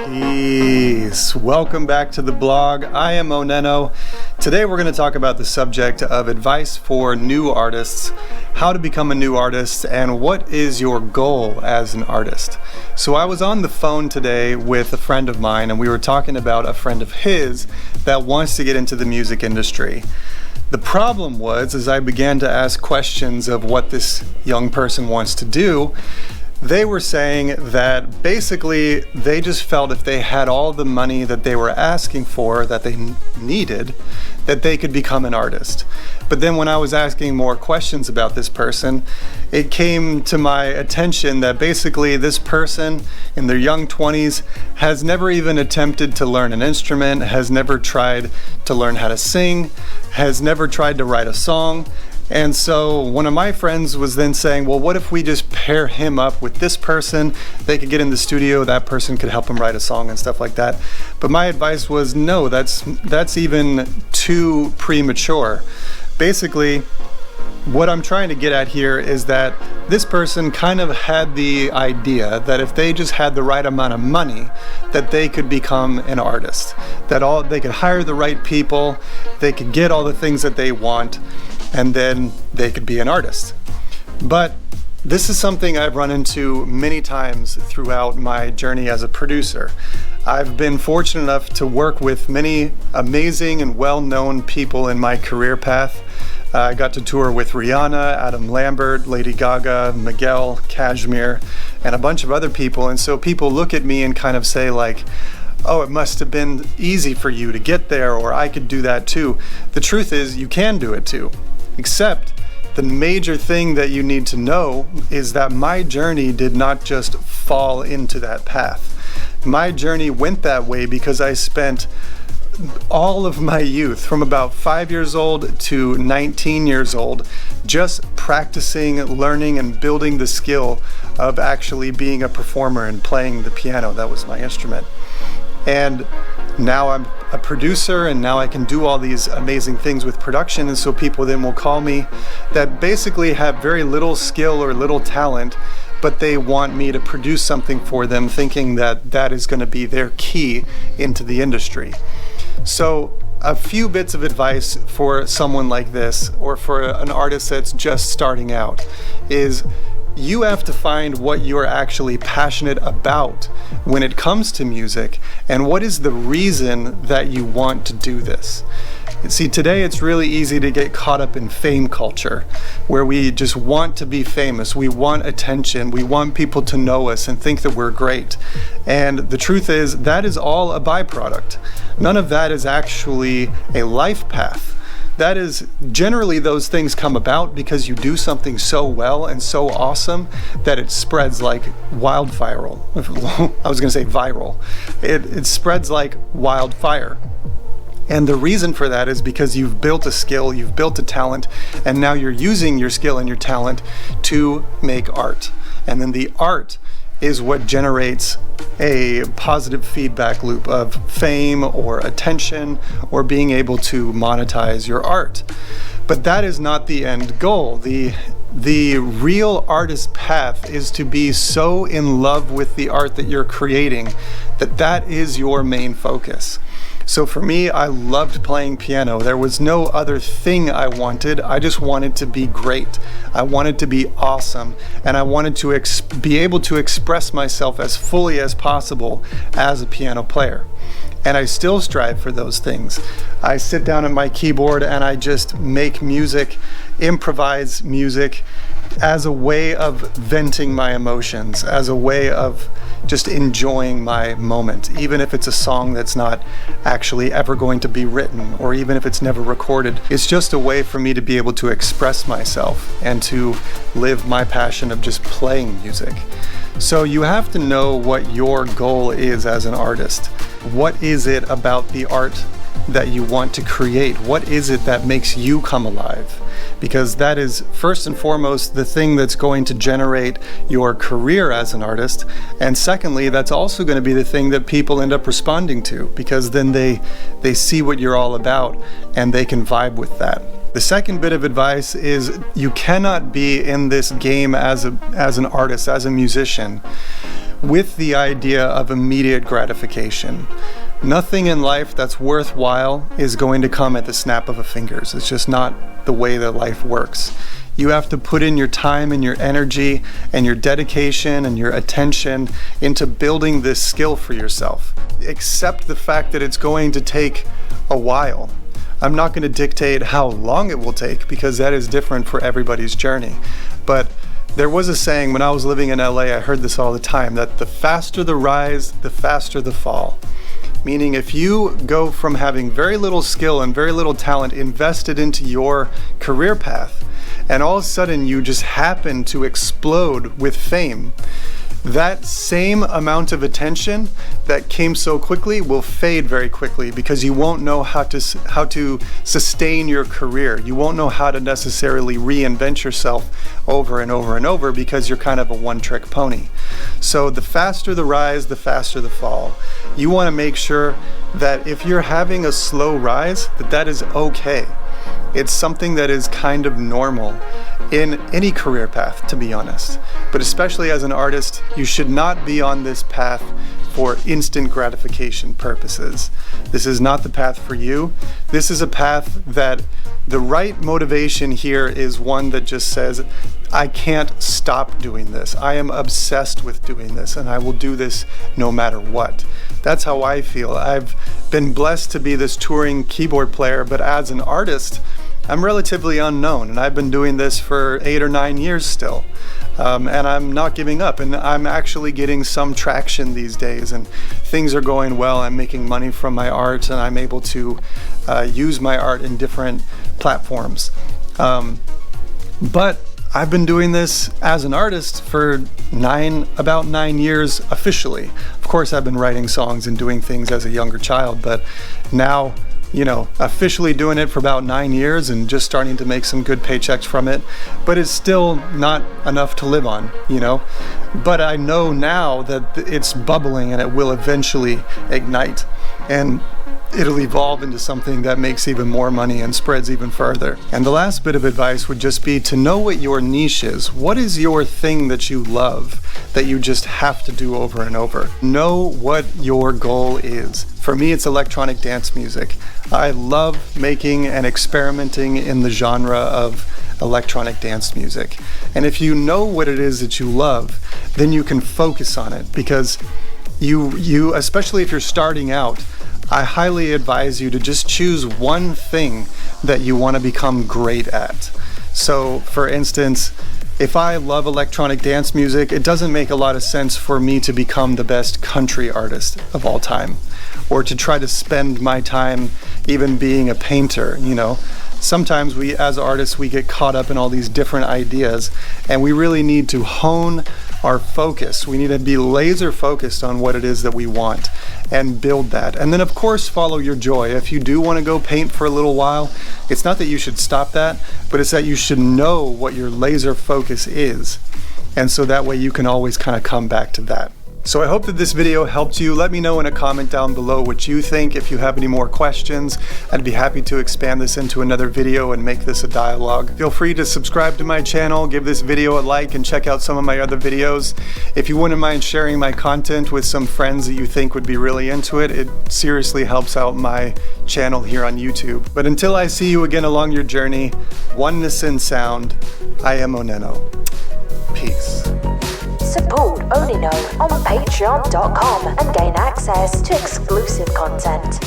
Peace. Welcome back to the blog. I am OnenO. Today we're going to talk about the subject of advice for new artists, how to become a new artist, and what is your goal as an artist. So I was on the phone today with a friend of mine, and we were talking about a friend of his that wants to get into the music industry. The problem was, as I began to ask questions of what this young person wants to do, they were saying that basically they just felt if they had all the money that they were asking for, that they needed, that they could become an artist. But then when I was asking more questions about this person, it came to my attention that basically this person in their young 20s has never even attempted to learn an instrument, has never tried to learn how to sing, has never tried to write a song. And so one of my friends was then saying, well, what if we just pair him up with this person? They could get in the studio, that person could help him write a song and stuff like that. But my advice was, no, that's even too premature. Basically, what I'm trying to get at here is that this person kind of had the idea that if they just had the right amount of money, that they could become an artist. That they could hire the right people, they could get all the things that they want, and then they could be an artist. But this is something I've run into many times throughout my journey as a producer. I've been fortunate enough to work with many amazing and well-known people in my career path. I got to tour with Rihanna, Adam Lambert, Lady GaGa, Miguel, KSHMR, and a bunch of other people. And so people look at me and kind of say like, oh, it must have been easy for you to get there, or I could do that too. The truth is you can do it too. Except the major thing that you need to know is that my journey did not just fall into that path. My journey went that way because I spent all of my youth, from about 5 years old to 19 years old, just practicing, learning, and building the skill of actually being a performer and playing the piano. That was my instrument. And now I'm a producer, and now I can do all these amazing things with production. And so people then will call me that basically have very little skill or little talent, but they want me to produce something for them, thinking that that is going to be their key into the industry. So a few bits of advice for someone like this, or for an artist that's just starting out, is you have to find what you're actually passionate about when it comes to music, and what is the reason that you want to do this. See, today it's really easy to get caught up in fame culture, where we just want to be famous, we want attention, we want people to know us and think that we're great. And the truth is, that is all a byproduct. None of that is actually a life path. That is, generally those things come about because you do something so well and so awesome that it spreads like wildfire. I was going to say viral. It spreads like wildfire. And the reason for that is because you've built a skill, you've built a talent, and now you're using your skill and your talent to make art. And then the art is what generates a positive feedback loop of fame or attention or being able to monetize your art. But that is not the end goal. The real artist path is to be so in love with the art that you're creating that that is your main focus. So for me, I loved playing piano. There was no other thing I wanted. I just wanted to be great. I wanted to be awesome. And I wanted to be able to express myself as fully as possible as a piano player. And I still strive for those things. I sit down at my keyboard and I just make music, improvise music, as a way of venting my emotions, as a way of just enjoying my moment, even if it's a song that's not actually ever going to be written, or even if it's never recorded. It's just a way for me to be able to express myself and to live my passion of just playing music. So you have to know what your goal is as an artist. What is it about the art that you want to create? What is it that makes you come alive? Because that is first and foremost the thing that's going to generate your career as an artist. And secondly, that's also going to be the thing that people end up responding to, because then they see what you're all about and they can vibe with that. The second bit of advice is you cannot be in this game as an artist, as a musician, with the idea of immediate gratification. Nothing in life that's worthwhile is going to come at the snap of a fingers. It's just not the way that life works. You have to put in your time and your energy and your dedication and your attention into building this skill for yourself. Accept the fact that it's going to take a while. I'm not going to dictate how long it will take because that is different for everybody's journey. But there was a saying when I was living in LA, I heard this all the time, that the faster the rise, the faster the fall. Meaning if you go from having very little skill and very little talent invested into your career path, and all of a sudden you just happen to explode with fame, that same amount of attention that came so quickly will fade very quickly because you won't know how to sustain your career. You won't know how to necessarily reinvent yourself over and over and over because you're kind of a one-trick pony. So the faster the rise, the faster the fall. You want to make sure that if you're having a slow rise, that is okay. It's something that is kind of normal in any career path, to be honest. But especially as an artist, you should not be on this path for instant gratification purposes. This is not the path for you. This is a path that the right motivation here is one that just says, I can't stop doing this. I am obsessed with doing this, and I will do this no matter what. That's how I feel. I've been blessed to be this touring keyboard player, but as an artist, I'm relatively unknown, and I've been doing this for 8 or 9 years still. And I'm not giving up, and I'm actually getting some traction these days, and things are going well. I'm making money from my art, and I'm able to use my art in different platforms. But I've been doing this as an artist for about 9 years officially. Of course, I've been writing songs and doing things as a younger child, but now, officially doing it for about 9 years and just starting to make some good paychecks from it, but it's still not enough to live on, But I know now that it's bubbling and it will eventually ignite, and it'll evolve into something that makes even more money and spreads even further. And the last bit of advice would just be to know what your niche is. What is your thing that you love that you just have to do over and over? Know what your goal is. For me, it's electronic dance music. I love making and experimenting in the genre of electronic dance music. And if you know what it is that you love, then you can focus on it, because you especially if you're starting out, I highly advise you to just choose one thing that you want to become great at. So, for instance, if I love electronic dance music, it doesn't make a lot of sense for me to become the best country artist of all time, or to try to spend my time even being a painter, Sometimes we, as artists, we get caught up in all these different ideas, and we really need to hone our focus. We need to be laser focused on what it is that we want and build that. And then, of course, follow your joy. If you do want to go paint for a little while, it's not that you should stop that, but it's that you should know what your laser focus is. And so that way you can always kind of come back to that. So I hope that this video helped you. Let me know in a comment down below what you think. If you have any more questions, I'd be happy to expand this into another video and make this a dialogue. Feel free to subscribe to my channel, give this video a like, and check out some of my other videos. If you wouldn't mind sharing my content with some friends that you think would be really into it, it seriously helps out my channel here on YouTube. But until I see you again along your journey, oneness in sound, I am OnenO. Peace. Support OnenO on patreon.com and gain access to exclusive content.